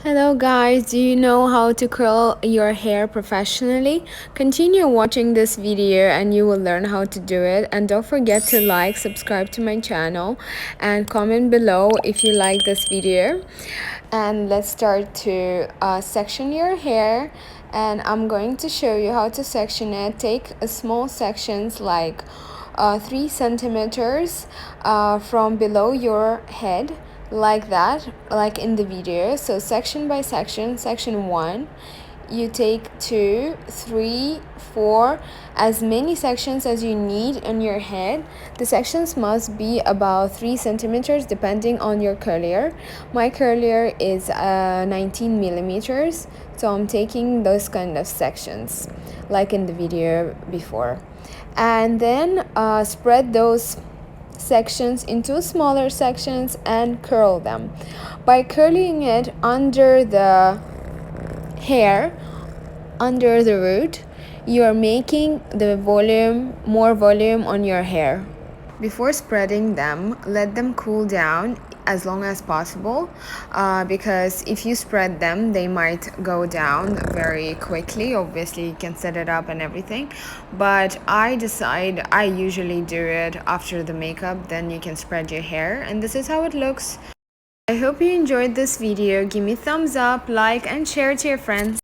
Hello guys, do you know how to curl your hair professionally? Continue watching this video and you will learn how to do it. And don't forget to like, subscribe to my channel and comment below if you like this video. And let's start to section your hair, and I'm going to show you how to section it. Take small sections like 3 centimeters from below your head, like that, like in the video. So section by section. Section 1, you take 2, 3, 4, as many sections as you need on your head. The sections must be about 3 centimeters depending on your curler. My curler is 19 millimeters, so I'm taking those kind of sections like in the video before. And then spread those sections into smaller sections and curl them. By curling it under the hair, under the root, you are making the more volume on your hair. Before spreading them, let them cool down as long as possible, because if you spread them, they might go down very quickly. Obviously you can set it up and everything, but I usually do it after the makeup. Then you can spread your hair, and this is how it looks. I hope you enjoyed this video. Give me thumbs up, like and share to your friends.